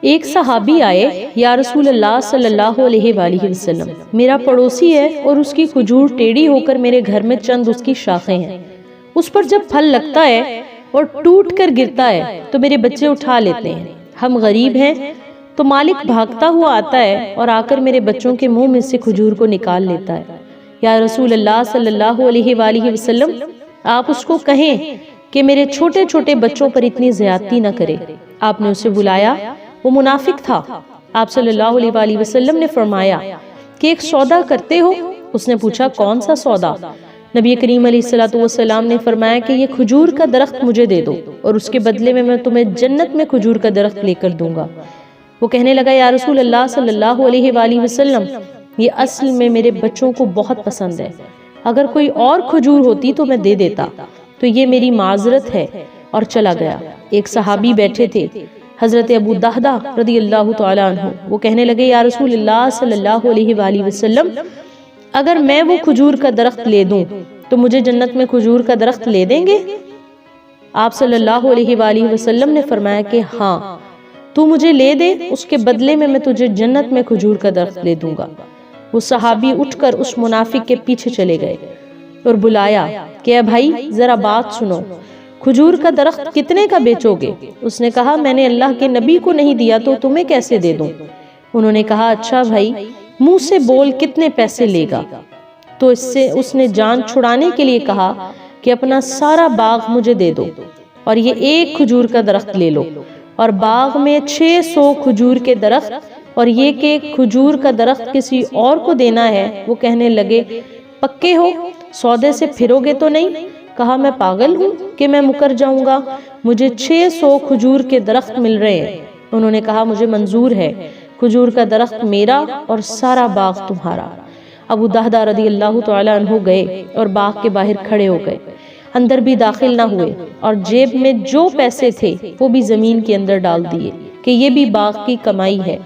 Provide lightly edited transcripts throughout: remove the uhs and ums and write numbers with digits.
ایک صحابی آئے، یا رسول اللہ صلی اللہ علیہ وآلہ وسلم، میرا پڑوسی ہے اور اس کی کھجور ٹیڑھی ہو کر میرے گھر میں چند اس کی شاخیں ہیں، اس پر جب پھل لگتا ہے اور ٹوٹ کر گرتا ہے تو میرے بچے اٹھا لیتے ہیں، ہم غریب ہیں، تو مالک بھاگتا ہوا آتا ہے اور آ کر میرے بچوں کے منہ میں سے کھجور کو نکال لیتا ہے۔ یا رسول اللہ صلی اللہ علیہ وآلہ وسلم، آپ اس کو کہیں کہ میرے چھوٹے چھوٹے بچوں پر اتنی زیادتی نہ کرے۔ آپ نے اسے بلایا، وہ منافق تھا۔ آپ صلی اللہ علیہ وآلہ وسلم نے فرمایا کہ ایک سودا کرتے ہو؟ اس نے پوچھا کون سا سودا؟ نبی کریم علیہ السلام نے فرمایا کہ یہ کھجور کا درخت مجھے دے دو اور اس کے بدلے میں تمہیں جنت میں کھجور کا درخت لے کر دوں گا۔ وہ کہنے لگا، یا رسول اللہ صلی اللہ علیہ وآلہ وسلم، یہ اصل میں میرے بچوں کو بہت پسند ہے، اگر کوئی اور کھجور ہوتی تو میں دے دیتا، تو یہ میری معذرت ہے، اور چلا گیا۔ ایک صحابی بیٹھے تھے، حضرت ابو دہدہ رضی اللہ تعالیٰ عنہ، وہ کہنے لگے، یا رسول اللہ صلی اللہ علیہ وآلہ وسلم، اگر میں وہ کھجور کا درخت لے دوں تو مجھے جنت میں کھجور کا درخت لے دیں گے؟ آپ صلی اللہ علیہ وآلہ وسلم نے فرمایا کہ ہاں، تو مجھے لے دے، اس کے بدلے میں تجھے جنت میں کھجور کا درخت لے دوں گا۔ وہ صحابی اٹھ کر اس منافق کے پیچھے چلے گئے اور بلایا کہ اے بھائی ذرا بات سنو، کھجور کا درخت کتنے کا بیچو گے؟ اس نے کہا، میں نے اللہ کے نبی کو نہیں دیا تو تمہیں کیسے دے دوں؟ انہوں نے کہا، اچھا بھائی منہ سے بول، کتنے پیسے لے گا؟ تو اس نے جان چھڑانے کے لیے کہا کہ اپنا سارا باغ مجھے دے دو اور یہ ایک کھجور کا درخت لے لو، اور باغ میں 600 کھجور کے درخت، اور یہ کہ کھجور کا درخت کسی اور کو دینا ہے۔ وہ کہنے لگے، پکے ہو؟ سودے سے پھرو گے تو نہیں؟ کہا، میں پاگل ہوں کہ میں مکر جاؤں گا، مجھے 600 کھجور کے درخت مل رہے ہیں۔ انہوں نے کہا، مجھے منظور ہے، کھجور کا درخت میرا اور سارا باغ تمہارا۔ ابو دہدہ رضی اللہ تعالیٰ عنہ گئے اور باغ کے باہر کھڑے ہو گئے، اندر بھی داخل نہ ہوئے، اور جیب میں جو پیسے تھے وہ بھی زمین کے اندر ڈال دیے کہ یہ بھی باغ کی کمائی ہے،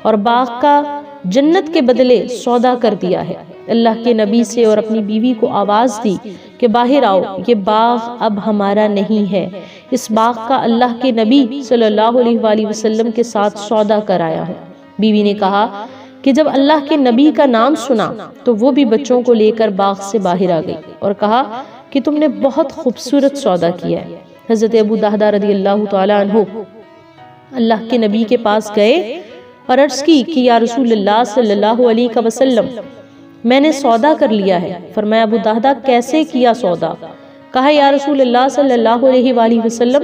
اور باغ کا جنت کے بدلے سودا کر دیا ہے۔ اللہ کے نبی سے اور اپنی بیوی کو آواز دی کہ باہر آؤ، یہ باغ اب ہمارا نہیں ہے، اس باغ کا اللہ کے نبی صلی اللہ علیہ وآلہ وسلم کے ساتھ سودا کرایا ہے۔ بیوی نے کہا کہ جب اللہ کے نبی کا نام سنا تو وہ بھی بچوں کو لے کر باغ سے باہر آ گئی اور کہا کہ تم نے بہت خوبصورت سودا کیا ہے۔ حضرت ابو دہدہ رضی اللہ تعالیٰ عنہ اللہ کے نبی کے پاس گئے اور عرض کی کہ یا رسول اللہ صلی اللہ علیہ وسلم، میں نے سودا کر لیا ہے۔ فرمایا، ابو دہدہ کیسے کیا سودا؟ کہا، یا رسول اللہ صلی اللہ علیہ وآلہ وسلم،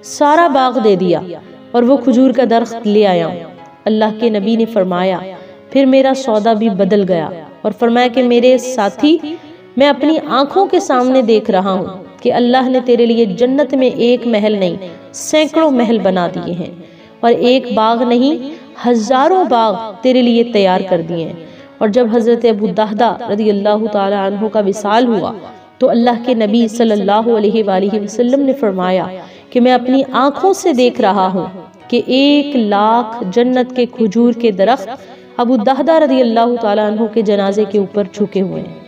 سارا باغ دے دیا اور وہ کھجور کا درخت لے آیا ہوں۔ اللہ کے نبی نے فرمایا، پھر میرا سودا بھی بدل گیا، اور فرمایا کہ میرے ساتھی، میں اپنی آنکھوں کے سامنے دیکھ رہا ہوں کہ اللہ نے تیرے لیے جنت میں ایک محل نہیں، سینکڑوں محل بنا دیے ہیں، اور ایک باغ نہیں، ہزاروں باغ تیرے لیے تیار کر دیے ہیں۔ اور جب حضرت ابو دہدہ رضی اللہ تعالی عنہ کا وصال ہوا تو اللہ کے نبی صلی اللہ علیہ وآلہ وسلم نے فرمایا کہ میں اپنی آنکھوں سے دیکھ رہا ہوں کہ 1,00,000 جنت کے کھجور کے درخت ابو دہدہ رضی اللہ تعالی عنہ کے جنازے کے اوپر جھکے ہوئے ہیں۔